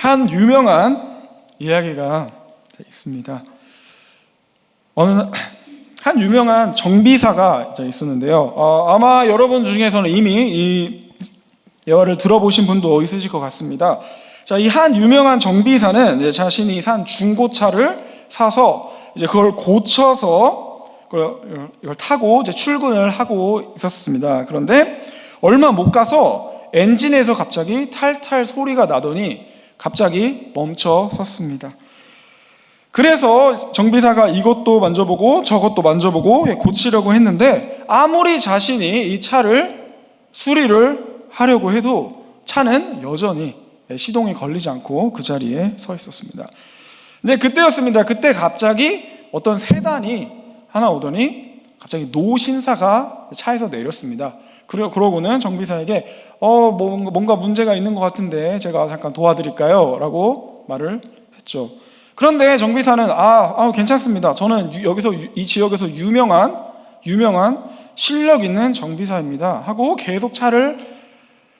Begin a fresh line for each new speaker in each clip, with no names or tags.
한 유명한 이야기가 있습니다. 한 유명한 정비사가 있었는데요. 아마 여러분 중에서는 이미 이 예화를 들어보신 분도 있으실 것 같습니다. 자, 이 한 유명한 정비사는 자신이 산 중고차를 사서 그걸 고쳐서 이걸 타고 출근을 하고 있었습니다. 그런데 얼마 못 가서 엔진에서 갑자기 탈탈 소리가 나더니 갑자기 멈춰 섰습니다. 그래서 정비사가 이것도 만져보고 저것도 만져보고 고치려고 했는데 아무리 자신이 이 차를 수리를 하려고 해도 차는 여전히 시동이 걸리지 않고 그 자리에 서 있었습니다. 근데 그때였습니다. 그때 갑자기 어떤 세단이 하나 오더니 갑자기 노신사가 차에서 내렸습니다. 그러고는 정비사에게 뭔가 문제가 있는 것 같은데 제가 잠깐 도와드릴까요? 라고 말을 했죠. 그런데 정비사는 괜찮습니다. 저는 여기서 이 지역에서 유명한 실력 있는 정비사입니다. 하고 계속 차를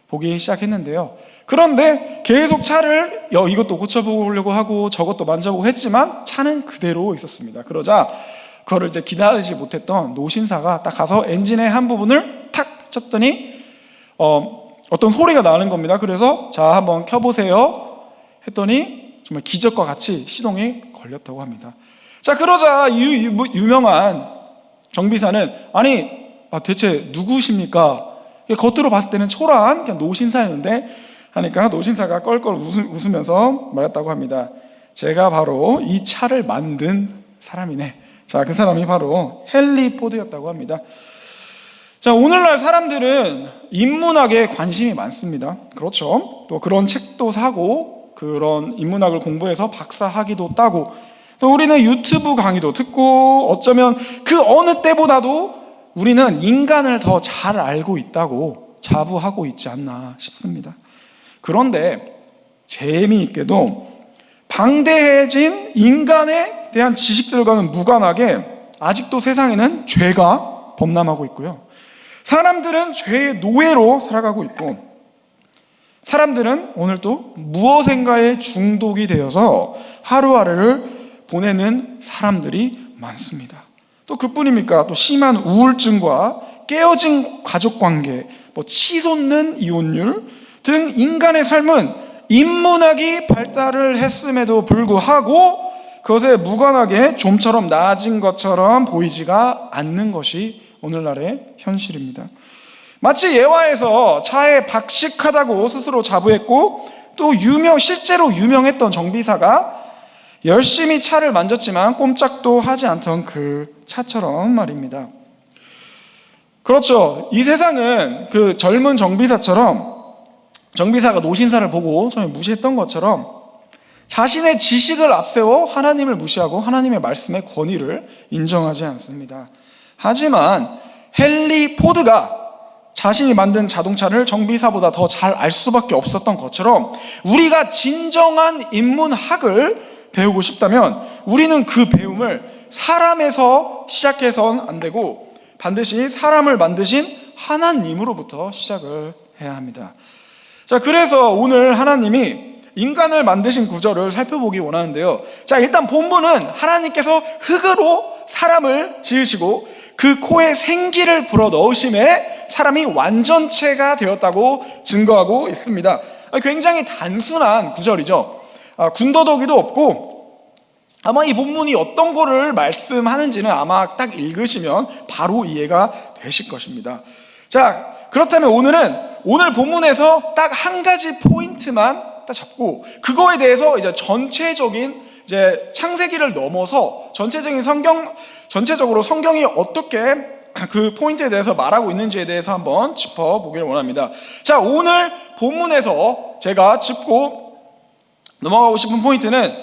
보기 시작했는데요. 그런데 계속 차를 이것도 고쳐보려고 하고 저것도 만져보고 했지만 차는 그대로 있었습니다. 그러자 그거를 기다리지 못했던 노신사가 딱 가서 엔진의 한 부분을 탁 쳤더니 어떤 소리가 나는 겁니다. 그래서 자, 한번 켜보세요 했더니 정말 기적과 같이 시동이 걸렸다고 합니다. 자, 그러자 유명한 정비사는 대체 누구십니까? 겉으로 봤을 때는 초라한 그냥 노신사였는데 하니까 노신사가 껄껄 웃으면서 말했다고 합니다. 제가 바로 이 차를 만든 사람이네. 자, 그 사람이 바로 헨리 포드였다고 합니다. 자, 오늘날 사람들은 인문학에 관심이 많습니다. 그렇죠. 또 그런 책도 사고 그런 인문학을 공부해서 박사학위도 따고 또 우리는 유튜브 강의도 듣고 어쩌면 그 어느 때보다도 우리는 인간을 더 잘 알고 있다고 자부하고 있지 않나 싶습니다. 그런데 재미있게도 방대해진 인간에 대한 지식들과는 무관하게 아직도 세상에는 죄가 범람하고 있고요. 사람들은 죄의 노예로 살아가고 있고 사람들은 오늘도 무엇인가에 중독이 되어서 하루하루를 보내는 사람들이 많습니다. 또 그뿐입니까? 또 심한 우울증과 깨어진 가족관계, 치솟는 이혼율 등 인간의 삶은 인문학이 발달을 했음에도 불구하고 그것에 무관하게 좀처럼 나아진 것처럼 보이지가 않는 것이 오늘날의 현실입니다. 마치 예화에서 차에 박식하다고 스스로 자부했고 또 실제로 유명했던 정비사가 열심히 차를 만졌지만 꼼짝도 하지 않던 그 차처럼 말입니다. 그렇죠. 이 세상은 그 젊은 정비사가 노신사를 보고 전혀 무시했던 것처럼 자신의 지식을 앞세워 하나님을 무시하고 하나님의 말씀의 권위를 인정하지 않습니다. 하지만 헨리 포드가 자신이 만든 자동차를 정비사보다 더 잘 알 수밖에 없었던 것처럼 우리가 진정한 인문학을 배우고 싶다면 우리는 그 배움을 사람에서 시작해서는 안 되고 반드시 사람을 만드신 하나님으로부터 시작을 해야 합니다. 자, 그래서 오늘 하나님이 인간을 만드신 구절을 살펴보기 원하는데요. 자, 일단 본문은 하나님께서 흙으로 사람을 지으시고 그 코에 생기를 불어 넣으심에 사람이 완전체가 되었다고 증거하고 있습니다. 굉장히 단순한 구절이죠. 군더더기도 없고 아마 이 본문이 어떤 거를 말씀하는지는 아마 딱 읽으시면 바로 이해가 되실 것입니다. 자, 그렇다면 오늘 본문에서 딱 한 가지 포인트만 딱 잡고 그거에 대해서 전체적인 창세기를 넘어서 전체적으로 성경이 어떻게 그 포인트에 대해서 말하고 있는지에 대해서 한번 짚어보기를 원합니다. 자, 오늘 본문에서 제가 짚고 넘어가고 싶은 포인트는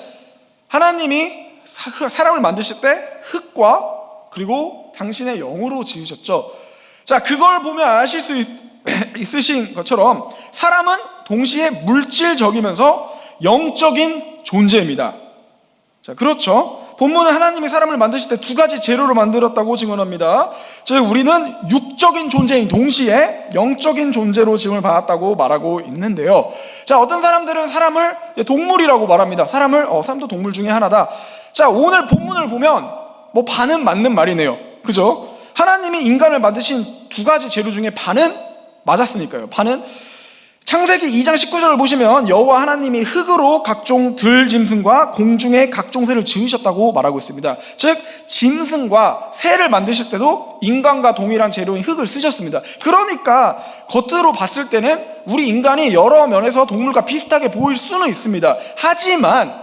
하나님이 사람을 만드실 때 흙과 그리고 당신의 영으로 지으셨죠. 자, 그걸 보면 아실 수 있으신 것처럼 사람은 동시에 물질적이면서 영적인 존재입니다. 자, 그렇죠. 본문은 하나님이 사람을 만드실 때 두 가지 재료로 만들었다고 증언합니다. 즉 우리는 육적인 존재인 동시에 영적인 존재로 지음을 받았다고 말하고 있는데요. 자, 어떤 사람들은 사람을 동물이라고 말합니다. 사람도 동물 중에 하나다. 자, 오늘 본문을 보면 뭐 반은 맞는 말이네요. 그죠? 하나님이 인간을 만드신 두 가지 재료 중에 반은 맞았으니까요. 반은 창세기 2장 19절을 보시면 여호와 하나님이 흙으로 각종 들짐승과 공중의 각종 새를 지으셨다고 말하고 있습니다. 즉 짐승과 새를 만드실 때도 인간과 동일한 재료인 흙을 쓰셨습니다. 그러니까 겉으로 봤을 때는 우리 인간이 여러 면에서 동물과 비슷하게 보일 수는 있습니다. 하지만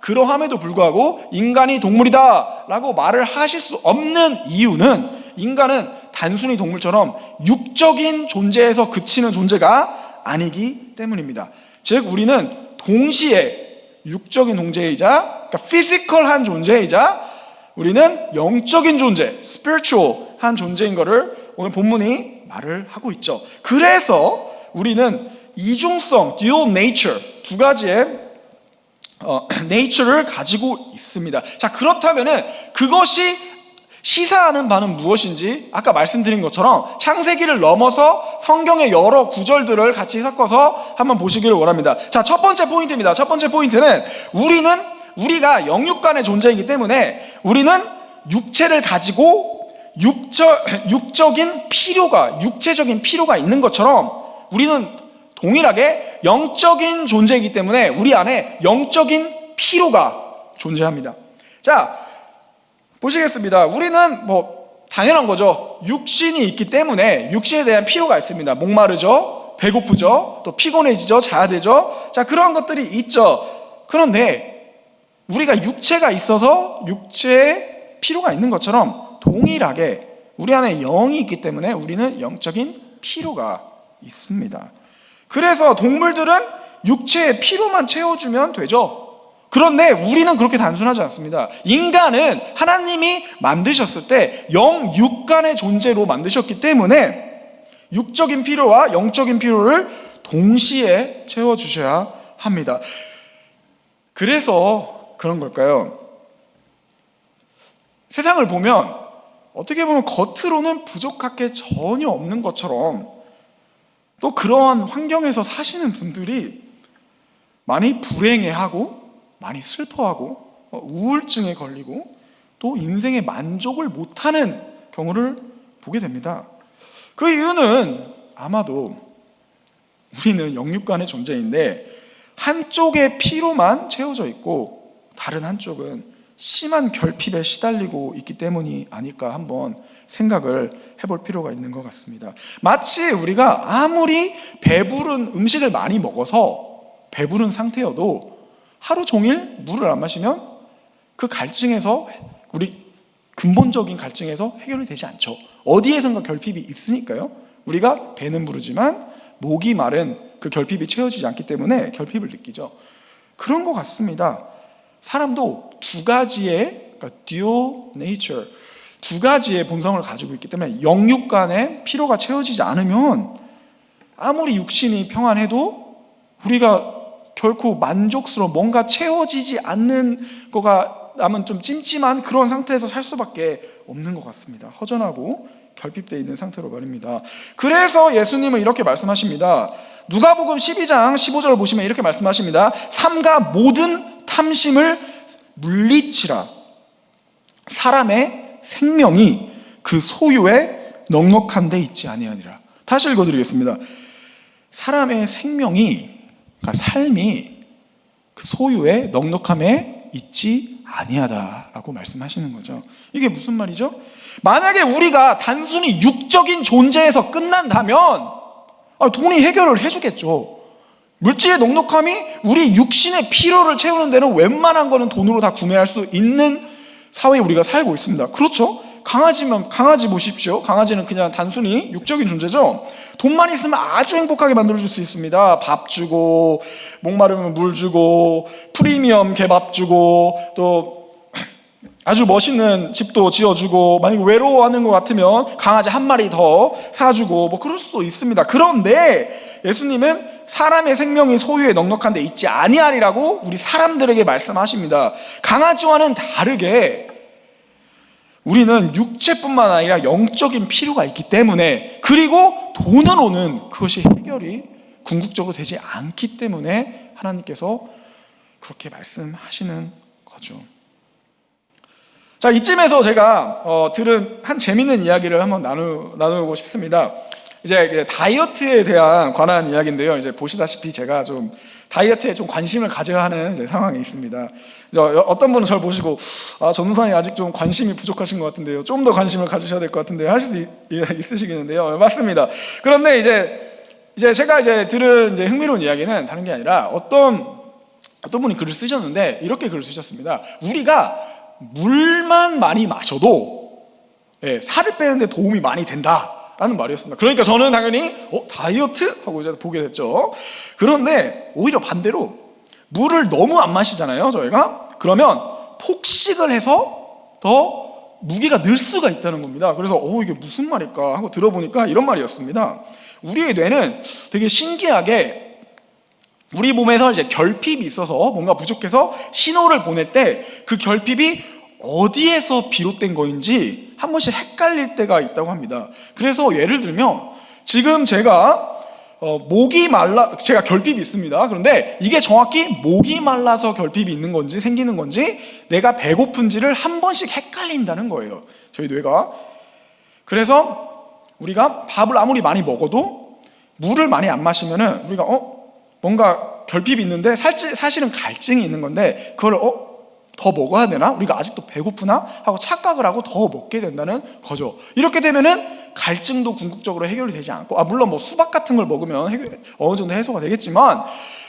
그러함에도 불구하고 인간이 동물이다 라고 말을 하실 수 없는 이유는 인간은 단순히 동물처럼 육적인 존재에서 그치는 존재가 아니기 때문입니다. 즉 우리는 동시에 육적인 존재이자, 그러니까 피지컬한 존재이자 우리는 영적인 존재, 스피리추얼한 존재인 것을 오늘 본문이 말을 하고 있죠. 그래서 우리는 이중성, dual nature, 두 가지의 nature를 가지고 있습니다. 자, 그렇다면은 그것이 시사하는 바는 무엇인지 아까 말씀드린 것처럼 창세기를 넘어서 성경의 여러 구절들을 같이 섞어서 한번 보시기를 원합니다. 자, 첫 번째 포인트입니다. 첫 번째 포인트는 우리가 영육간의 존재이기 때문에 우리는 육체를 가지고 육적인 필요가, 육체적인 필요가 있는 것처럼 우리는 동일하게 영적인 존재이기 때문에 우리 안에 영적인 필요가 존재합니다. 자, 보시겠습니다. 우리는 뭐 당연한 거죠. 육신이 있기 때문에 육신에 대한 필요가 있습니다. 목마르죠, 배고프죠, 또 피곤해지죠, 자야 되죠. 자, 그런 것들이 있죠. 그런데 우리가 육체가 있어서 육체에 필요가 있는 것처럼 동일하게 우리 안에 영이 있기 때문에 우리는 영적인 필요가 있습니다. 그래서 동물들은 육체의 필요만 채워주면 되죠. 그런데 우리는 그렇게 단순하지 않습니다. 인간은 하나님이 만드셨을 때 영육간의 존재로 만드셨기 때문에 육적인 필요와 영적인 필요를 동시에 채워주셔야 합니다. 그래서 그런 걸까요? 세상을 보면 어떻게 보면 겉으로는 부족할 게 전혀 없는 것처럼 또 그러한 환경에서 사시는 분들이 많이 불행해하고 많이 슬퍼하고 우울증에 걸리고 또 인생의 만족을 못하는 경우를 보게 됩니다. 그 이유는 아마도 우리는 영육간의 존재인데 한쪽의 피로만 채워져 있고 다른 한쪽은 심한 결핍에 시달리고 있기 때문이 아닐까 한번 생각을 해볼 필요가 있는 것 같습니다. 마치 우리가 아무리 배부른 음식을 많이 먹어서 배부른 상태여도 하루 종일 물을 안 마시면 그 갈증에서 우리 근본적인 갈증에서 해결이 되지 않죠. 어디에선가 결핍이 있으니까요. 우리가 배는 부르지만 목이 마른 그 결핍이 채워지지 않기 때문에 결핍을 느끼죠. 그런 것 같습니다. 사람도 두 가지의 그러니까 dual nature, 두 가지의 본성을 가지고 있기 때문에 영육 간의 피로가 채워지지 않으면 아무리 육신이 평안해도 우리가 결코 만족스러운 뭔가 채워지지 않는 거가 남은 좀 찜찜한 그런 상태에서 살 수밖에 없는 것 같습니다. 허전하고 결핍되어 있는 상태로 말입니다. 그래서 예수님은 이렇게 말씀하십니다. 누가복음 12장 15절을 보시면 이렇게 말씀하십니다. 삼가 모든 탐심을 물리치라. 사람의 생명이 그 소유에 넉넉한 데 있지 아니하니라. 다시 읽어드리겠습니다. 사람의 생명이, 그러니까 삶이 그 소유의 넉넉함에 있지 아니하다라고 말씀하시는 거죠. 이게 무슨 말이죠? 만약에 우리가 단순히 육적인 존재에서 끝난다면 돈이 해결을 해주겠죠. 물질의 넉넉함이 우리 육신의 필요를 채우는 데는 웬만한 거는 돈으로 다 구매할 수 있는 사회에 우리가 살고 있습니다. 그렇죠? 강아지 보십시오. 강아지는 그냥 단순히 육적인 존재죠. 돈만 있으면 아주 행복하게 만들어줄 수 있습니다. 밥 주고, 목마르면 물 주고, 프리미엄 개밥 주고, 또 아주 멋있는 집도 지어주고, 만약에 외로워하는 것 같으면 강아지 한 마리 더 사주고, 뭐 그럴 수도 있습니다. 그런데 예수님은 사람의 생명이 소유에 넉넉한 데 있지 아니하리라고 우리 사람들에게 말씀하십니다. 강아지와는 다르게 우리는 육체뿐만 아니라 영적인 필요가 있기 때문에, 그리고 돈으로는 그것이 해결이 궁극적으로 되지 않기 때문에 하나님께서 그렇게 말씀하시는 거죠. 자, 이쯤에서 제가 들은 한 재밌는 이야기를 한번 나누고 싶습니다. 이제 다이어트에 대한 관한 이야기인데요. 이제 보시다시피 제가 좀 다이어트에 좀 관심을 가져야 하는 이제 상황이 있습니다. 어떤 분은 저를 보시고 전도사님 아직 좀 관심이 부족하신 것 같은데요, 좀 더 관심을 가지셔야 될 것 같은데요 하실 수 있으시겠는데요. 맞습니다. 그런데 이제 제가 들은 흥미로운 이야기는 다른 게 아니라 어떤 분이 글을 쓰셨는데 이렇게 글을 쓰셨습니다. 우리가 물만 많이 마셔도 살을 빼는데 도움이 많이 된다라는 말이었습니다. 그러니까 저는 당연히 다이어트? 하고 이제 보게 됐죠. 그런데 오히려 반대로 물을 너무 안 마시잖아요, 저희가. 그러면 폭식을 해서 더 무게가 늘 수가 있다는 겁니다. 그래서 이게 무슨 말일까 하고 들어보니까 이런 말이었습니다. 우리의 뇌는 되게 신기하게 우리 몸에서 이제 결핍이 있어서 뭔가 부족해서 신호를 보낼 때 그 결핍이 어디에서 비롯된 거인지 한 번씩 헷갈릴 때가 있다고 합니다. 그래서 예를 들면 지금 제가 제가 결핍이 있습니다. 그런데 이게 정확히 목이 말라서 결핍이 있는 건지 생기는 건지 내가 배고픈지를 한 번씩 헷갈린다는 거예요, 저희 뇌가. 그래서 우리가 밥을 아무리 많이 먹어도 물을 많이 안 마시면은 우리가 뭔가 결핍이 있는데 사실은 갈증이 있는 건데 그걸 더 먹어야 되나? 우리가 아직도 배고프나? 하고 착각을 하고 더 먹게 된다는 거죠. 이렇게 되면은 갈증도 궁극적으로 해결이 되지 않고, 물론 뭐 수박 같은 걸 먹으면 어느 정도 해소가 되겠지만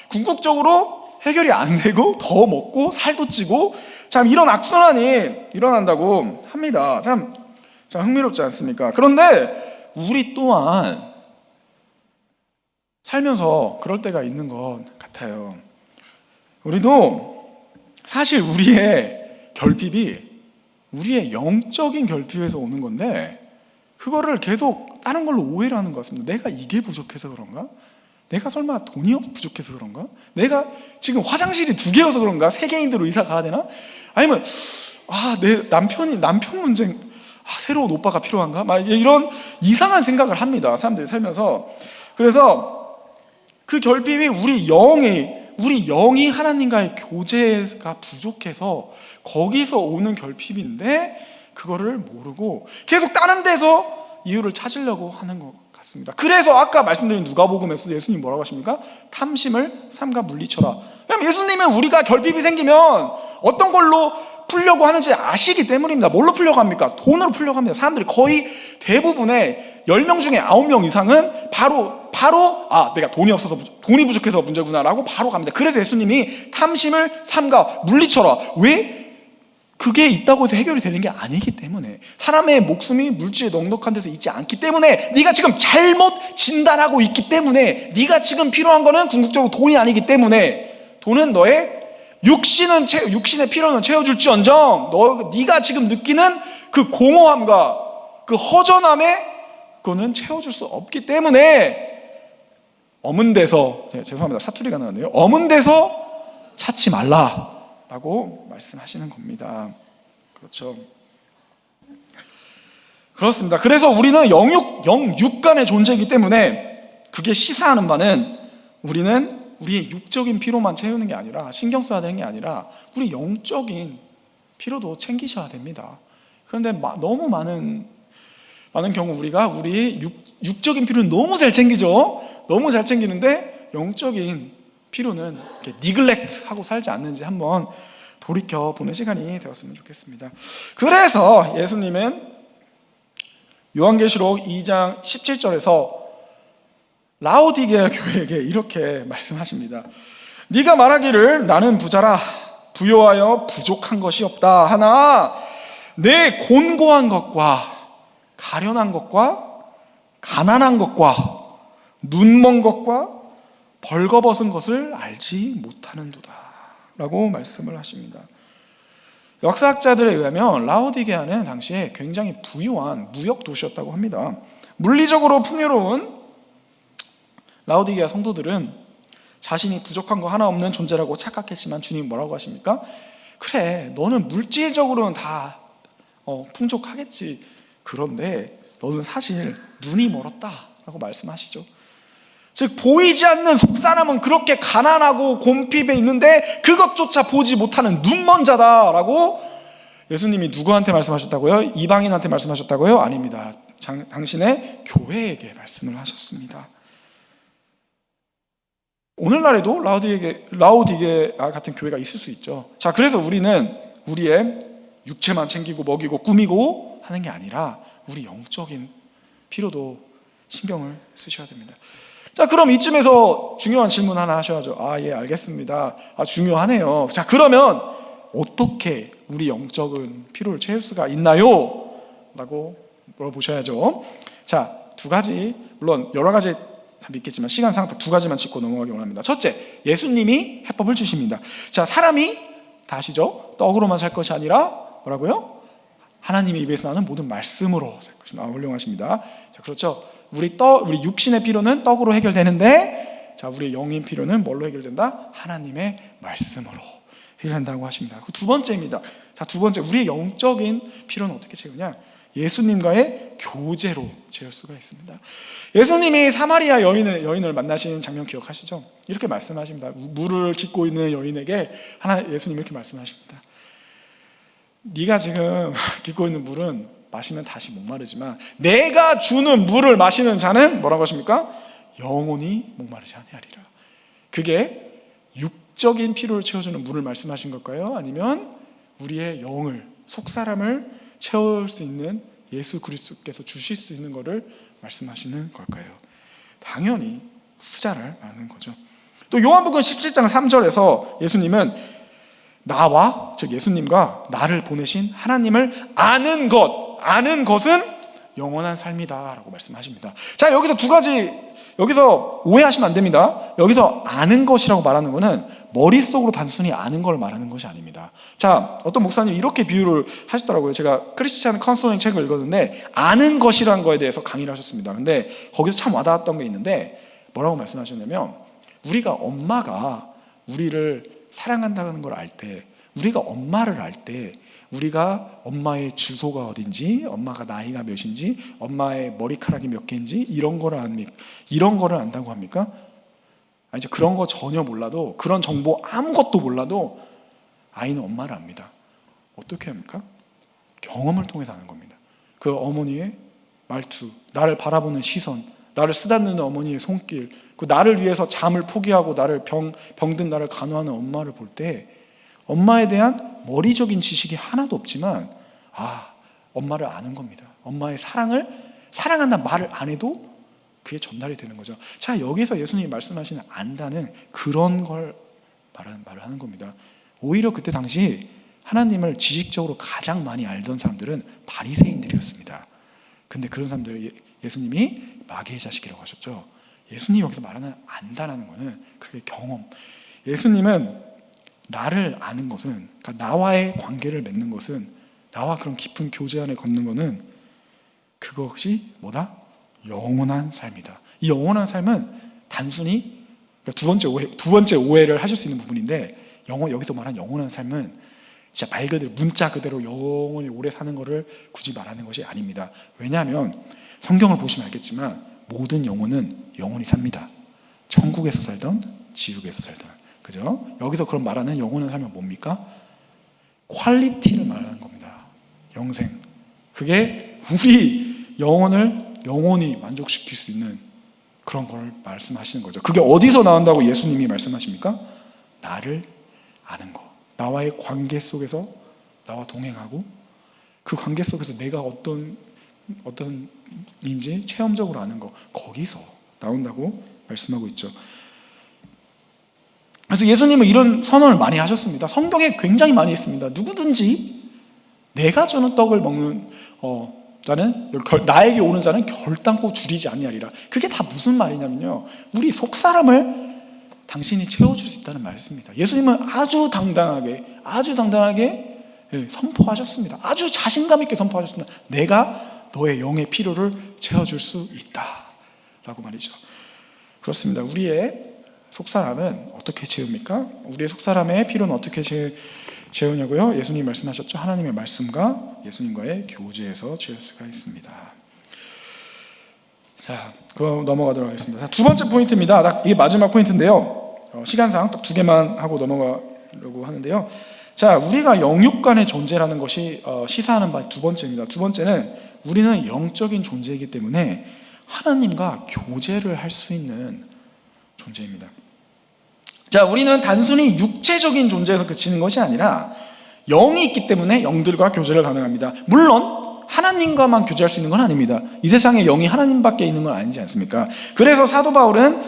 궁극적으로 해결이 안 되고 더 먹고 살도 찌고 참 이런 악순환이 일어난다고 합니다. 참 흥미롭지 않습니까? 그런데 우리 또한 살면서 그럴 때가 있는 것 같아요. 우리도 사실 우리의 결핍이 우리의 영적인 결핍에서 오는 건데 그거를 계속 다른 걸로 오해를 하는 것 같습니다. 내가 이게 부족해서 그런가? 내가 설마 돈이 부족해서 그런가? 내가 지금 화장실이 2개여서 그런가? 세계인들로 이사 가야 되나? 아니면 내 남편 문제, 새로운 오빠가 필요한가? 막 이런 이상한 생각을 합니다, 사람들이 살면서. 그래서 그 결핍이 우리 영이 하나님과의 교제가 부족해서 거기서 오는 결핍인데 그거를 모르고 계속 다른 데서 이유를 찾으려고 하는 것 같습니다. 그래서 아까 말씀드린 누가복음에서 예수님 뭐라고 하십니까? 탐심을 삼가 물리쳐라. 왜냐면 예수님은 우리가 결핍이 생기면 어떤 걸로 풀려고 하는지 아시기 때문입니다. 뭘로 풀려고 합니까? 돈으로 풀려고 합니다. 사람들이 거의 대부분의 10명 중에 9명 이상은 바로 내가 돈이 부족해서 문제구나라고 바로 갑니다. 그래서 예수님이 탐심을 삼가 물리쳐라. 왜? 그게 있다고 해서 해결이 되는 게 아니기 때문에, 사람의 목숨이 물질에 넉넉한 데서 있지 않기 때문에, 네가 지금 잘못 진단하고 있기 때문에, 네가 지금 필요한 거는 궁극적으로 돈이 아니기 때문에, 돈은 너의 육신의 필요는 채워줄지언정 네가 지금 느끼는 그 공허함과 그 허전함에 그거는 채워줄 수 없기 때문에 엄은 데서, 죄송합니다, 사투리가 나왔네요. 엄은 데서 찾지 말라라고 말씀하시는 겁니다. 그렇죠. 그렇습니다. 그래서 우리는 영육 간의 존재이기 때문에 그게 시사하는 바는 우리는 우리의 육적인 필요만 채우는 게 아니라, 신경 써야 되는 게 아니라 우리 영적인 필요도 챙기셔야 됩니다. 그런데 너무 많은 경우 우리가 우리 육적인 필요는 너무 잘 챙기죠. 너무 잘 챙기는데 영적인 필요는 니글렉트 하고 살지 않는지 한번 돌이켜보는 시간이 되었으면 좋겠습니다. 그래서 예수님은 요한계시록 2장 17절에서 라오디게아 교회에게 이렇게 말씀하십니다. 네가 말하기를 나는 부자라 부요하여 부족한 것이 없다 하나 내 곤고한 것과 가련한 것과 가난한 것과 눈먼 것과 벌거벗은 것을 알지 못하는도다 라고 말씀을 하십니다. 역사학자들에 의하면 라오디게아는 당시에 굉장히 부유한 무역 도시였다고 합니다. 물리적으로 풍요로운 라오디게아 성도들은 자신이 부족한 거 하나 없는 존재라고 착각했지만 주님이 뭐라고 하십니까? 그래, 너는 물질적으로는 다 풍족하겠지. 그런데 너는 사실 눈이 멀었다라고 말씀하시죠. 즉 보이지 않는 속사람은 그렇게 가난하고 곰핍에 있는데 그것조차 보지 못하는 눈먼 자다라고 예수님이 누구한테 말씀하셨다고요? 이방인한테 말씀하셨다고요? 아닙니다. 당신의 교회에게 말씀을 하셨습니다. 오늘날에도 라오디게아 같은 교회가 있을 수 있죠. 자, 그래서 우리는 우리의 육체만 챙기고 먹이고 꾸미고 하는 게 아니라 우리 영적인 필요도 신경을 쓰셔야 됩니다. 자, 그럼 이쯤에서 중요한 질문 하나 하셔야죠. 예, 알겠습니다. 중요하네요. 자, 그러면 어떻게 우리 영적인 필요를 채울 수가 있나요? 라고 물어보셔야죠. 자, 두 가지, 물론 여러 가지 있겠지만 시간상 두 가지만 짚고 넘어가기 원합니다. 첫째, 예수님이 해법을 주십니다. 자, 사람이 다 아시죠? 떡으로만 살 것이 아니라 뭐라고요? 하나님의 입에서 나는 모든 말씀으로 살 것입니다. 훌륭하십니다. 자, 그렇죠. 우리 육신의 필요는 떡으로 해결되는데, 자, 우리의 영인 필요는 뭘로 해결된다? 하나님의 말씀으로 해결된다고 하십니다. 그 두 번째입니다. 자, 두 번째, 우리의 영적인 필요는 어떻게 채우냐? 예수님과의 교제로 채울 수가 있습니다. 예수님이 사마리아 여인을 만나신 장면 기억하시죠? 이렇게 말씀하십니다. 물을 깃고 있는 여인에게 예수님이 이렇게 말씀하십니다. 네가 지금 깃고 있는 물은 마시면 다시 목마르지만 내가 주는 물을 마시는 자는 뭐라고 하십니까? 영원히 목마르지 아니하리라. 그게 육적인 필요를 채워주는 물을 말씀하신 걸까요? 아니면 우리의 영을, 속사람을 채울 수 있는 예수 그리스도께서 주실 수 있는 것을 말씀하시는 걸까요? 당연히 후자를 말하는 거죠. 또 요한복음 17장 3절에서 예수님은 나와, 즉 예수님과 나를 보내신 하나님을 아는 것은 영원한 삶이다 라고 말씀하십니다. 자, 여기서 두 가지, 여기서 오해하시면 안 됩니다. 여기서 아는 것이라고 말하는 것은 머릿속으로 단순히 아는 걸 말하는 것이 아닙니다. 자, 어떤 목사님이 이렇게 비유를 하셨더라고요. 제가 크리스찬 카운슬링 책을 읽었는데 아는 것이라는 거에 대해서 강의를 하셨습니다. 근데 거기서 참 와닿았던 게 있는데 뭐라고 말씀하셨냐면, 우리가 엄마가 우리를 사랑한다는 걸 알 때, 우리가 엄마를 알 때 우리가 엄마의 주소가 어딘지, 엄마가 나이가 몇인지, 엄마의 머리카락이 몇 개인지 이런 거를 안다고 합니까? 아니죠. 그런 거 전혀 몰라도, 그런 정보 아무것도 몰라도 아이는 엄마를 압니다. 어떻게 합니까? 경험을 통해서 아는 겁니다. 그 어머니의 말투, 나를 바라보는 시선, 나를 쓰다듬는 어머니의 손길, 그 나를 위해서 잠을 포기하고 병든 나를 간호하는 엄마를 볼 때 엄마에 대한 머리적인 지식이 하나도 없지만 엄마를 아는 겁니다. 엄마의 사랑한다는 말을 안 해도 그게 전달이 되는 거죠. 자, 여기서 예수님이 말씀하시는 안다는 그런 걸 말을 하는 겁니다. 오히려 그때 당시 하나님을 지식적으로 가장 많이 알던 사람들은 바리새인들이었습니다. 근데 그런 사람들을 예수님이 마귀의 자식이라고 하셨죠. 예수님이 여기서 말하는 안다라는 것은 그게 경험. 예수님은 나를 아는 것은, 그러니까 나와의 관계를 맺는 것은, 나와 그런 깊은 교제 안에 걷는 것은 그것이 뭐다? 영원한 삶이다. 이 영원한 삶은 단순히, 그러니까 두 번째 오해를 하실 수 있는 부분인데, 여기서 말하는 영원한 삶은 진짜 말 그대로, 문자 그대로 영원히 오래 사는 것을 굳이 말하는 것이 아닙니다. 왜냐하면 성경을 보시면 알겠지만 모든 영혼은 영원히 삽니다. 천국에서 살던 지옥에서 살던, 그죠? 여기서 그런 말하는 영원한 삶은 뭡니까? 퀄리티를 말하는 겁니다. 영생. 그게 우리 영혼을 영원히 만족시킬 수 있는 그런 걸 말씀하시는 거죠. 그게 어디서 나온다고 예수님이 말씀하십니까? 나를 아는 거, 나와의 관계 속에서 나와 동행하고 그 관계 속에서 내가 어떤 인지 체험적으로 아는 거, 거기서 나온다고 말씀하고 있죠. 그래서 예수님은 이런 선언을 많이 하셨습니다. 성경에 굉장히 많이 있습니다. 누구든지 내가 주는 떡을 먹는 자는, 나에게 오는 자는 결단코 줄이지 아니하리라. 그게 다 무슨 말이냐면요, 우리 속사람을 당신이 채워줄 수 있다는 말씀입니다. 예수님은 아주 당당하게 선포하셨습니다. 아주 자신감 있게 선포하셨습니다. 내가 너의 영의 필요를 채워줄 수 있다 라고 말이죠. 그렇습니다. 우리의 속사람은 어떻게 채웁니까? 우리의 속사람의 필요는 어떻게 채우냐고요? 예수님이 말씀하셨죠. 하나님의 말씀과 예수님과의 교제에서 채울 수가 있습니다. 자, 그럼 넘어가도록 하겠습니다. 자, 두 번째 포인트입니다. 이게 마지막 포인트인데요. 시간상 딱 두 개만 하고 넘어가려고 하는데요. 자, 우리가 영육 간의 존재라는 것이 시사하는 바 두 번째입니다. 두 번째는 우리는 영적인 존재이기 때문에 하나님과 교제를 할 수 있는 존재입니다. 자, 우리는 단순히 육체적인 존재에서 그치는 것이 아니라 영이 있기 때문에 영들과 교제를 가능합니다. 물론 하나님과만 교제할 수 있는 건 아닙니다. 이 세상에 영이 하나님밖에 있는 건 아니지 않습니까? 그래서 사도 바울은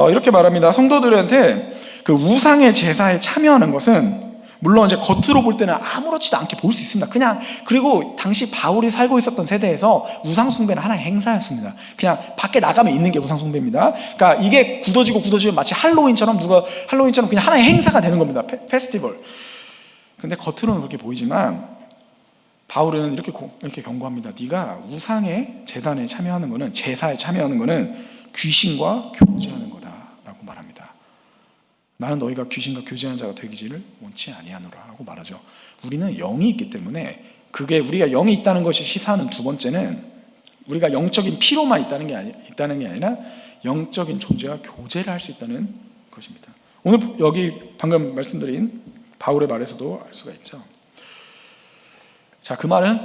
이렇게 말합니다. 성도들한테 그 우상의 제사에 참여하는 것은 물론 이제 겉으로 볼 때는 아무렇지도 않게 보일 수 있습니다. 그냥, 그리고 당시 바울이 살고 있었던 세대에서 우상숭배는 하나의 행사였습니다. 그냥 밖에 나가면 있는 게 우상숭배입니다. 그러니까 이게 굳어지고 마치 할로윈처럼 그냥 하나의 행사가 되는 겁니다. 페스티벌. 근데 겉으로는 그렇게 보이지만 바울은 이렇게 경고합니다. 네가 우상의 제단에 참여하는 거는, 제사에 참여하는 거는 귀신과 교제하는 거다라고 말합니다. 나는 너희가 귀신과 교제하는 자가 되기를 원치 아니하노라 하고 말하죠. 우리는 영이 있기 때문에, 그게 우리가 영이 있다는 것이 시사하는 두 번째는 우리가 영적인 피로만 있다는 게 아니라 영적인 존재와 교제를 할 수 있다는 것입니다. 오늘 여기 방금 말씀드린 바울의 말에서도 알 수가 있죠. 자, 그 말은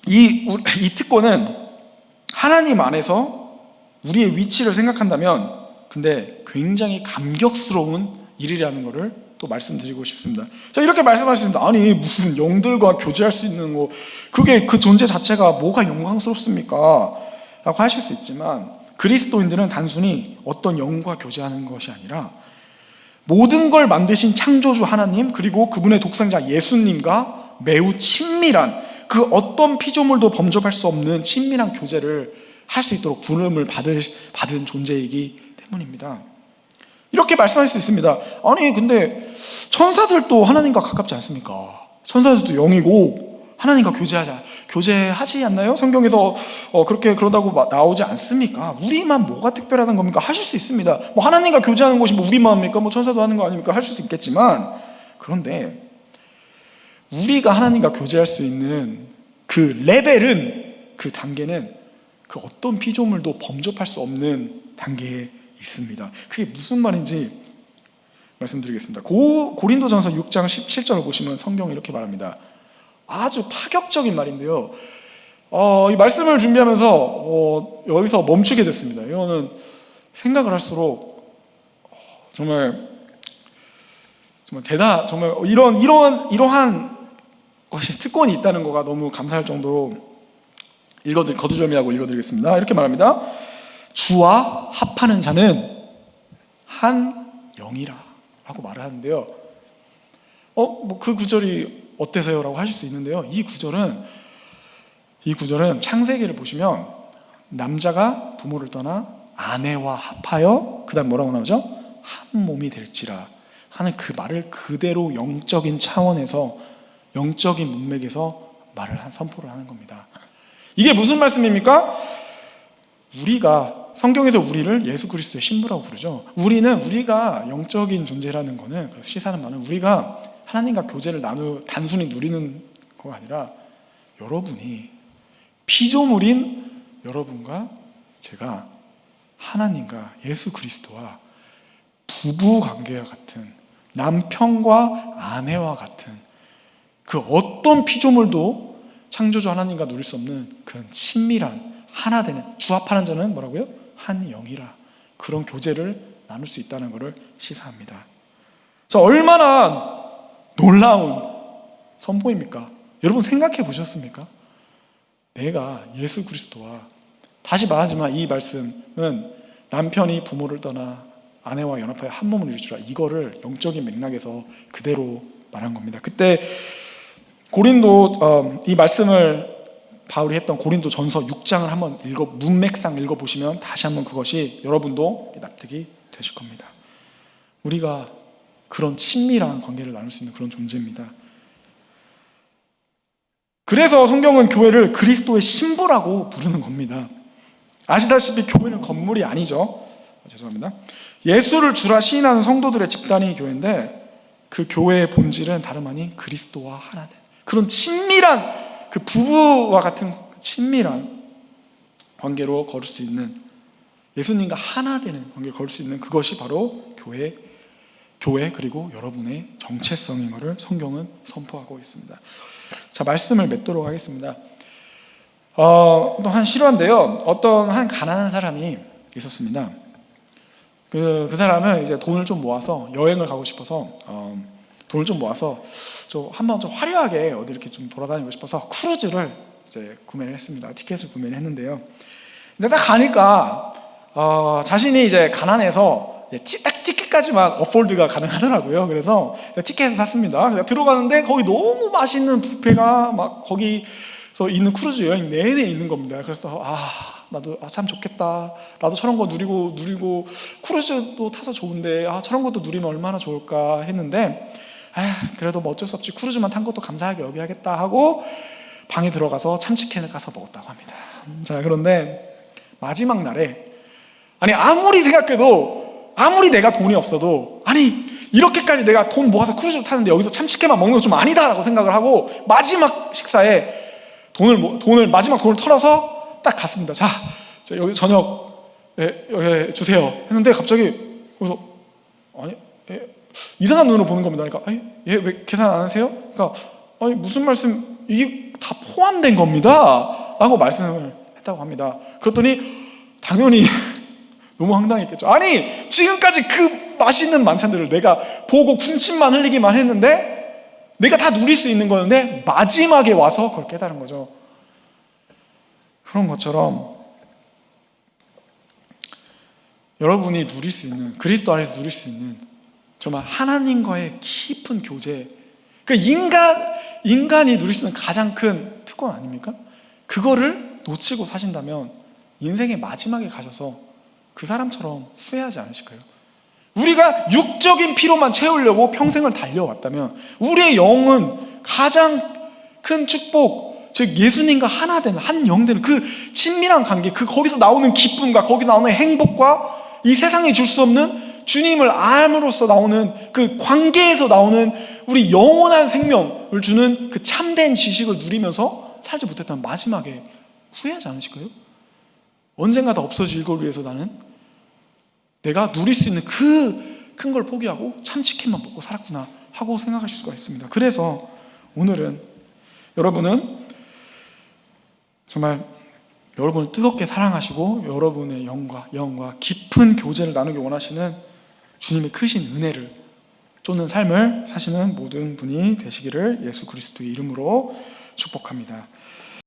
이 특권은 하나님 안에서 우리의 위치를 생각한다면 근데 굉장히 감격스러운 일이라는 것을 또 말씀드리고 싶습니다. 자, 이렇게 말씀하십니다. 아니, 무슨 영들과 교제할 수 있는 거, 그게 그 존재 자체가 뭐가 영광스럽습니까? 라고 하실 수 있지만 그리스도인들은 단순히 어떤 영과 교제하는 것이 아니라 모든 걸 만드신 창조주 하나님, 그리고 그분의 독생자 예수님과 매우 친밀한, 그 어떤 피조물도 범접할 수 없는 친밀한 교제를 할 수 있도록 부름을 받은 존재이기 때문입니다. 이렇게 말씀할 수 있습니다. 아니, 근데 천사들도 하나님과 가깝지 않습니까? 천사들도 영이고 하나님과 교제하지 않나요? 성경에서 그러다고 나오지 않습니까? 우리만 뭐가 특별하다는 겁니까? 하실 수 있습니다. 뭐 하나님과 교제하는 것이 뭐 우리만 합니까? 뭐 천사도 하는 거 아닙니까? 할 수 있겠지만, 그런데 우리가 하나님과 교제할 수 있는 그 레벨은, 그 단계는 그 어떤 피조물도 범접할 수 없는 단계에 있습니다. 그게 무슨 말인지 말씀드리겠습니다. 고린도전서 6장 17절을 보시면 성경이 이렇게 말합니다. 아주 파격적인 말인데요. 이 말씀을 준비하면서 여기서 멈추게 됐습니다. 이거는 생각을 할수록 정말 이러한 것이 특권이 있다는 거가 너무 감사할 정도로 거두절미하고 읽어드리겠습니다. 이렇게 말합니다. 주와 합하는 자는 한 영이라 라고 말을 하는데요. 그 구절이 어때서요? 라고 하실 수 있는데요. 이 구절은 창세기를 보시면 남자가 부모를 떠나 아내와 합하여, 그 다음 뭐라고 나오죠? 한 몸이 될지라 하는 그 말을 그대로 영적인 차원에서, 영적인 문맥에서 선포를 하는 겁니다. 이게 무슨 말씀입니까? 우리가, 성경에서 우리를 예수 그리스도의 신부라고 부르죠. 우리가 영적인 존재라는 거는, 시사하는 말은 우리가 하나님과 교제를 단순히 누리는 거가 아니라 여러분이, 피조물인 여러분과 제가 하나님과 예수 그리스도와 부부 관계와 같은, 남편과 아내와 같은, 그 어떤 피조물도 창조주 하나님과 누릴 수 없는 그런 친밀한, 하나 되는, 주합하는 자는 뭐라고요? 한 영이라, 그런 교제를 나눌 수 있다는 것을 시사합니다. 자, 얼마나 놀라운 선포입니까? 여러분 생각해 보셨습니까? 내가 예수 그리스도와, 다시 말하지만 이 말씀은 남편이 부모를 떠나 아내와 연합하여 한 몸을 이루주라, 이거를 영적인 맥락에서 그대로 말한 겁니다. 그때 이 말씀을 바울이 했던 고린도 전서 6장을 한번 문맥상 읽어보시면 다시 한번 그것이 여러분도 납득이 되실 겁니다. 우리가 그런 친밀한 관계를 나눌 수 있는 그런 존재입니다. 그래서 성경은 교회를 그리스도의 신부라고 부르는 겁니다. 아시다시피 교회는 건물이 아니죠. 죄송합니다. 예수를 주라 시인하는 성도들의 집단이 교회인데, 그 교회의 본질은 다름 아닌 그리스도와 하나 된 그런 친밀한, 그 부부와 같은 친밀한 관계로 걸을 수 있는, 예수님과 하나 되는 관계로 걸을 수 있는 그것이 바로 교회 그리고 여러분의 정체성인 것을 성경은 선포하고 있습니다. 자, 말씀을 맺도록 하겠습니다. 또 한 실화인데요. 어떤 한 가난한 사람이 있었습니다. 그 사람은 이제 돈을 좀 모아서 여행을 가고 싶어서 돈을 좀 모아서 한번 좀 화려하게 어디 이렇게 좀 돌아다니고 싶어서 크루즈를 이제 구매를 했습니다. 티켓을 구매를 했는데요. 근데 딱 가니까 자신이 이제 가난해서 딱 티켓까지만 어폴드가 가능하더라고요. 그래서 티켓을 샀습니다. 그래서 들어가는데 거기 너무 맛있는 뷔페가 막 거기서 있는 크루즈 여행 내내 있는 겁니다. 그래서 나도 참 좋겠다. 나도 저런 거 누리고 크루즈도 타서 좋은데 저런 것도 누리면 얼마나 좋을까 했는데, 그래도 뭐 어쩔 수 없지, 크루즈만 탄 것도 감사하게 여겨야겠다 하고 방에 들어가서 참치캔을 까서 먹었다고 합니다. 자, 그런데 마지막 날에, 아무리 생각해도, 아무리 내가 돈이 없어도, 이렇게까지 내가 돈 모아서 크루즈를 타는데 여기서 참치캔만 먹는 거 좀 아니다라고 생각을 하고 마지막 식사에 마지막 돈을 털어서 딱 갔습니다. 자, 여기 저녁 여기 주세요 했는데, 갑자기 그래서 이상한 눈으로 보는 겁니다. 그러니까 왜 계산 안 하세요? 그러니까 무슨 말씀, 이게 다 포함된 겁니다 라고 말씀을 했다고 합니다. 그랬더니 당연히 너무 황당했겠죠. 지금까지 그 맛있는 만찬들을 내가 보고 군침만 흘리기만 했는데, 내가 다 누릴 수 있는 거였는데 마지막에 와서 그걸 깨달은 거죠. 그런 것처럼 여러분이 누릴 수 있는, 그리스도 안에서 누릴 수 있는 정말 하나님과의 깊은 교제, 인간이 누릴 수 있는 가장 큰 특권 아닙니까? 그거를 놓치고 사신다면 인생의 마지막에 가셔서 그 사람처럼 후회하지 않으실까요? 우리가 육적인 피로만 채우려고 평생을 달려왔다면 우리의 영은 가장 큰 축복, 즉 예수님과 하나 되는, 한 영 되는 그 친밀한 관계, 거기서 나오는 기쁨과 거기서 나오는 행복과 이 세상이 줄 수 없는 주님을 알므로써 나오는 그 관계에서 나오는 우리 영원한 생명을 주는 그 참된 지식을 누리면서 살지 못했다면 마지막에 후회하지 않으실까요? 언젠가 다 없어질 걸 위해서 나는 내가 누릴 수 있는 그 큰 걸 포기하고 참치캔만 먹고 살았구나 하고 생각하실 수가 있습니다. 그래서 오늘은 여러분은 정말 여러분을 뜨겁게 사랑하시고 여러분의 영과 깊은 교제를 나누기 원하시는 주님의 크신 은혜를 쫓는 삶을 사시는 모든 분이 되시기를 예수 그리스도의 이름으로 축복합니다.